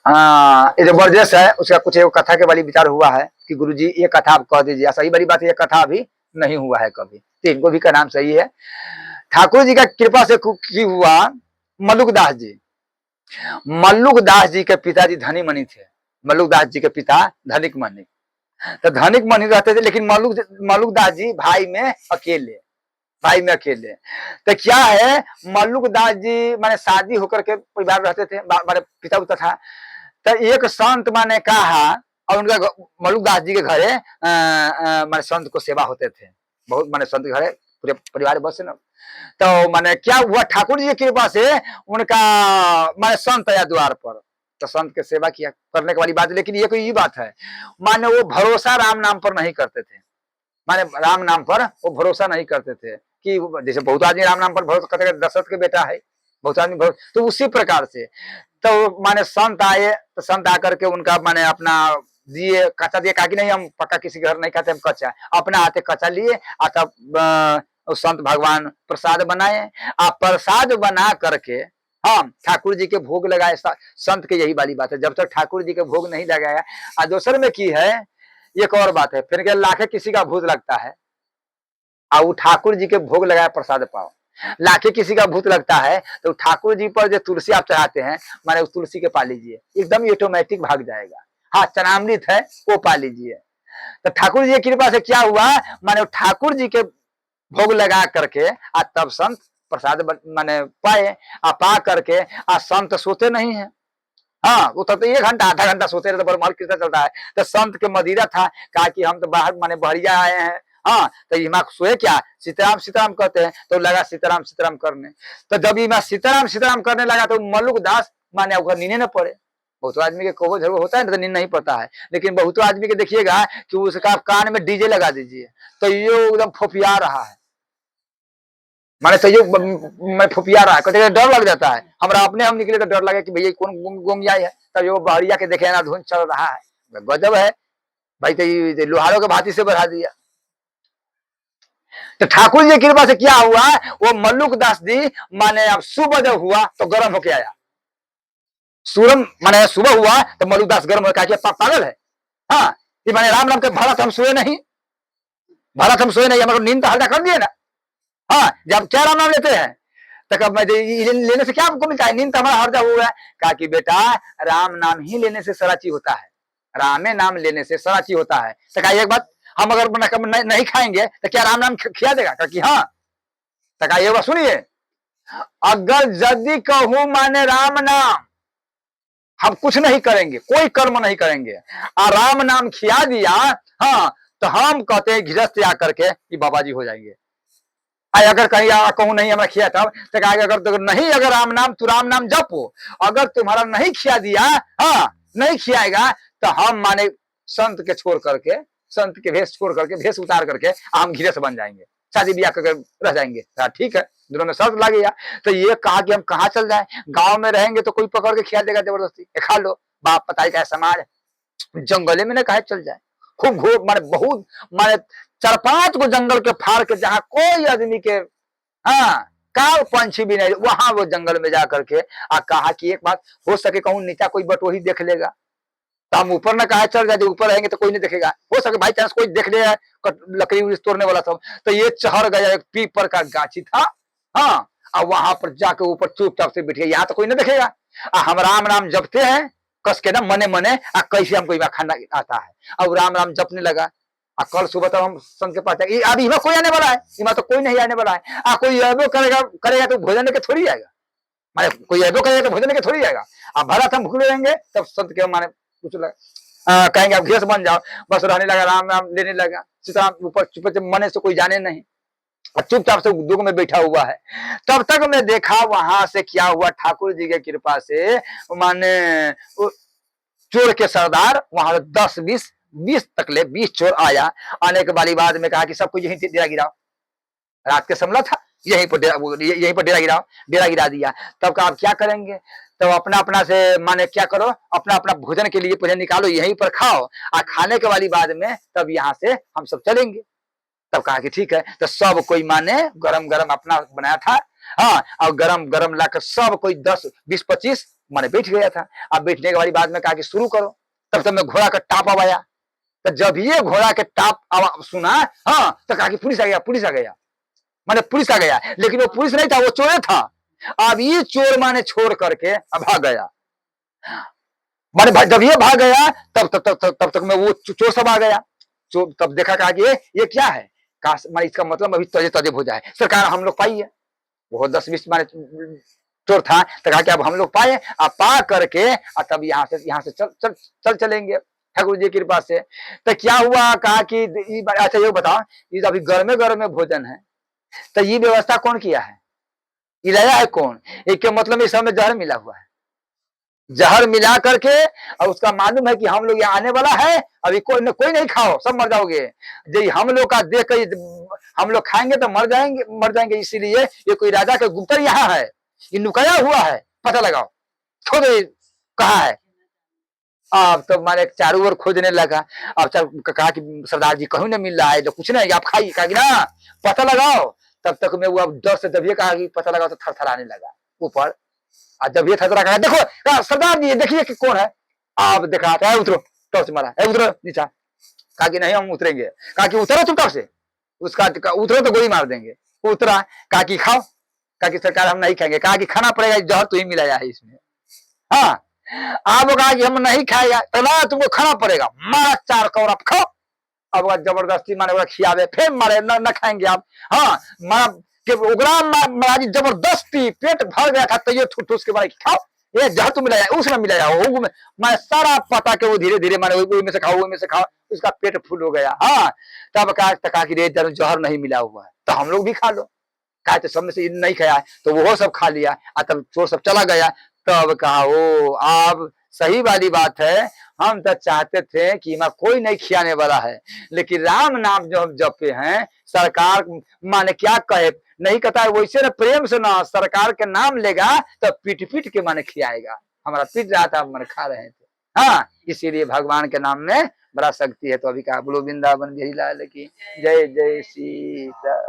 ये जो बरजेश है उसका कुछ एक कथा के वाली विचार हुआ है कि गुरुजी ये कथा आप कह दीजिए। सही बड़ी बात है, ये कथा अभी नहीं हुआ है कभी, तो इनको भी का नाम सही है। ठाकुर जी का कृपा से की हुआ मल्लुक दास जी। मल्लुक दास जी के पिताजी धनी मनी थे। मल्लुक दास जी के पिता धनिक मनी, तो धनिक मनी रहते थे, लेकिन मल्लुक दास जी भाई में अकेले। तो क्या है, मल्लुक दास जी माने शादी होकर के परिवार रहते थे, माने पिता उता था। तो एक संत माने कहा, और उनका मल्लुक दास जी के घरे माने संत को सेवा होते थे बहुत, माने संत घरे पूरे परिवार बस ना। तो माने क्या हुआ, ठाकुर जी की कृपा से उनका माने संत आया द्वार पर, तो संत के सेवा किया, करने की वाली बात है। लेकिन ये कोई ये बात है, माने वो भरोसा राम नाम पर नहीं करते थे। माने राम नाम पर वो भरोसा नहीं करते थे कि जैसे बहुत आदमी राम नाम पर भरोसा करते हैं, दशरथ के बेटा है, बहुत आदमी भरोसा, तो उसी प्रकार से तो माने संत आए, तो संत आकर के उनका माने अपना दिए, कच्चा दिए, कहा कि नहीं हम पक्का किसी घर नहीं खाते, हम कच्चा, अपना हाथे कच्चा लिए, तब संत भगवान प्रसाद बनाए, आप प्रसाद बना करके हम ठाकुर जी के भोग लगाए। संत के यही वाली बात है, जब तक ठाकुर जी के भोग नहीं लगाया। और दूसर में की है, एक और बात है, फिर क्या लाखे किसी का भूत लगता है, और ठाकुर जी के भोग लगाया प्रसाद पाओ। लाखे किसी का भूत लगता है तो ठाकुर जी पर जो तुलसी आप चढ़ाते हैं, माने उस तुलसी के पा लीजिए, एकदम ऑटोमेटिक भाग जाएगा। हाँ, चनामृत है वो पा लीजिए। तो ठाकुर जी की कृपा से क्या हुआ, माने ठाकुर जी के भोग लगा करके तब संत प्रसाद माने पाए, पा करके संत सोते नहीं है। हाँ, वो तो 1 घंटा आधा घंटा सोते रहे, तो बरमहल कीर्तन चलता है। तो संत के मदिरा था, कहा कि हम तो बाहर माने बहरिया आए हैं, हाँ, तो इमा सोए क्या, सीताराम सीताराम कहते हैं, तो लगा सीताराम सीताराम करने। तो जब इमा सीताराम सीताराम करने लगा तो मल्लुक दास माने नींद न पड़े। बहुत आदमी के कोबो जरूर होता है, तो नींद नहीं पड़ता है, लेकिन बहुत आदमी के देखिएगा कि उसका कान में डीजे लगा दीजिए तो ये एकदम फोफिया रहा है, माने सहयोग में फुपिया रहा है, कहते डर लग जाता है। हमारा अपने हम निकले तो डर लगे कि भैया कौन गोंगिया है, तब वो बहरिया के देखे ना धुन चल रहा है, गजब है भाई, तो लोहारों के भांति से बढ़ा दिया। तो ठाकुर जी की कृपा से क्या हुआ, वो मल्लुक दास जी माने अब सुबह जब हुआ तो गर्म होके आया। सूरम माने सुबह हुआ तो मल्लुक दास गर्म होकर पागल है। हाँ, ये माने राम नाम के भारत हम सोए नहीं, हमारे नींद तो हल्का कर दिए ना। हाँ, जब क्या राम नाम लेते हैं तो कब मैं लेने से क्या हमको मिलता है, नींद तो हमारा हर जब हुआ है। कहा कि बेटा राम नाम ही लेने से सारा चीज होता है, रामे नाम लेने से सारा चीज होता है। तो कहा एक बात, हम अगर नहीं खाएंगे तो क्या राम नाम खिला देगा, कहा कि हाँ। तो कहा ये बात सुनिए, अगर यदि कहूं माने राम नाम, हम कुछ नहीं करेंगे, कोई कर्म नहीं करेंगे, और राम नाम खिया दिया, हाँ, तो हम कहते हैं गृहस्थ आकर के कि बाबा जी हो जाएंगे। अगर कहीं कहूं नहीं हमें खिया था, तो कहा अगर तो नहीं, अगर राम नाम तू राम नाम जपो, अगर तुम्हारा नहीं खिया दिया, हाँ, नहीं खियाएगा, तो हम माने संत के छोड़ करके, संत के भेष छोड़ करके, भेष उतार करके हम गृहस्थ बन जाएंगे, शादी ब्याह करके रह जाएंगे। ठीक है, दोनों में शर्त लग गया। तो ये कहा कि हम कहाँ चल जाए, गांव में रहेंगे तो कोई पकड़ के खिया देगा जबरदस्ती, खा लो, बाप पता ही क्या समाज, जंगले में न कहे चल जाए, खूब घोर माने बहुत माने 4-5 को जंगल के फाड़ के, जहां कोई आदमी के हाँ काव पंछी भी नहीं, वहां वो जंगल में जा करके कहा कि एक बात हो सके कहूं नीचा कोई बटोही देख लेगा तो हम ऊपर ना कहा चल जाए, ऊपर रहेंगे तो कोई नहीं देखेगा, हो सके भाई चांस कोई देख लेगा लकड़ी तोड़ने वाला सब। तो ये चढ़ गया, एक पीपर का गाछी था, हाँ, और वहां पर जाके ऊपर चुपचाप से बैठ गया, यहाँ तो कोई नहीं देखेगा, हम राम राम जपते हैं कस के ना मने मने, कैसे हमको खाना आता है, अब राम राम जपने लगा। कल सुबह तक हम संत के पास जाएंगे, अब इमा कोई आने वाला है, इमा तो कोई नहीं आने वाला है, कोई एबो करेगा तो भोजन के थोड़ी आएगा, माने कोई एबो करेगा तो भोजन के थोड़ी आएगा। अब भरत हम भूखे रहेंगे तब संत के माने कुछ लगा कहेंगे अब गृहस्थ बन जाओ, बस रहने लगा, राम राम लेने लगा, सीताराम ऊपर चुप से मने से कोई जाने नहीं, चुपचाप से दुख में बैठा हुआ है। तब तक मैं देखा वहां से क्या हुआ, ठाकुर जी के कृपा से माने चोर के सरदार वहां 10-20 तक ले 20 चोर आया। आने के वाली बाद में कहा कि सबको यहीं डेरा गिराओ, रात के समला था, यहीं पर डेरा गिराओ, डेरा गिरा दिया। तब कहा आप क्या करेंगे, तब अपना अपना से माने क्या करो, अपना अपना भोजन के लिए पहले निकालो, यहीं पर खाओ, और खाने के वाली बाद में तब यहाँ से हम सब चलेंगे। तब कहा कि ठीक है। तो सब कोई माने गरम गरम अपना बनाया था, हाँ, और गरम गरम लाकर सब कोई 10-20-25 मैंने बैठ गया था। अब बैठने के बाद में कहा कि शुरू करो। तब तक मैं घोड़ा का टाप आवाया। तो जब ये घोड़ा के टाप सुना, हाँ, तो कहा कि पुलिस आ गया, पुलिस आ गया। माने पुलिस आ गया, लेकिन वो पुलिस नहीं था, वो चोर था। अब ये चोर माने छोड़ करके अब भाग गया। माने जब ये भाग गया तब तक में वो चोर सब आ गया। चोर तब देखा, कहा कि ये क्या है। माने इसका मतलब अभी तजे तजे हो जाए, सरकार हम लोग पाई है। वो 10-20 माने चोर था, तो कहा कि अब हम लोग पाए, अब पा करके तब यहाँ से चल चलेंगे ठाकुर जी की कृपा से। तो क्या हुआ, कहा कि अच्छा ये बताओ, ये अभी गर्मे गर्मे भोजन है, तो ये व्यवस्था कौन किया है, ये लाया है कौन। एक मतलब इस समय जहर मिला हुआ है, जहर मिला करके, और उसका मालूम है कि हम लोग यहाँ आने वाला है, अभी कोई नहीं खाओ, सब मर जाओगे। यदि हम लोग का देख कर हम लोग खाएंगे तो मर जाएंगे। इसीलिए ये कोई राजा का गुप्तर यहाँ है, ये नुकाया हुआ है, पता लगाओ। खुद कहा है। अब तो मारे चारों ओर खोजने लगा। अब कहा कि सरदार जी कहीं नहीं मिल रहा है, तो कुछ नहीं, आप खाइए। कहा कि ना, पता लगाओ। तब तक मैं वो अब डर से जब ये कहा कि पता लगाओ, तो थरथराने लगा ऊपर। और जब ये थरथरा कहा, देखो सरदार जी देखिए कि कौन है। आप देखा, उतरो, टॉर्च मारा, उतरो नीचा। कहा कि नहीं हम उतरेंगे। कहा कि उतरो तुम टॉर्च से, उसका उतरो तो गोली मार देंगे। उतरा, कहा कि खाओ। कहा कि सरकार हम नहीं खाएंगे। कहा कि खाना पड़ेगा, जहर तो ही मिलाया है इसमें। हाँ, आप कहा कि हम नहीं खाएगा, तो ना तुमको खाना पड़ेगा। मारा 4 कौर, आप खाओ। अब जबरदस्ती मारे खियावे, फिर मारे न खाएंगे आप। हाँ, महाराज जबरदस्ती पेट भर गया था, तो ये ठूस के मारे खाओ, ये जहर तुम मिलाया, उसमें मिलाया हो। मैं सारा पता के वो धीरे धीरे मारे वही में से खाओ, वही में से खाओ, उसका पेट फुल हो गया। हाँ, तब कहा कि रे जहर नहीं मिला हुआ है, तो हम लोग भी खा लो। कहा तो सब में से नहीं खाया, तो वो सब खा लिया। तब चोर सब चला गया। तब कहा, ओ आप सही वाली बात है, हम तो चाहते थे कि कोई नहीं खियाने वाला है, लेकिन राम नाम जो हम जपे हैं, सरकार माने क्या कहे, नहीं कहता है वैसे ना, प्रेम से ना, सरकार के नाम लेगा तो पीट पीट के माने खियाएगा। हमारा पीट रहा था, मैंने खा रहे थे। हाँ, इसीलिए भगवान के नाम में बड़ा शक्ति है। तो अभी कहा, बोलो वृंदावन बिहारी लाल की जय, जय सीता।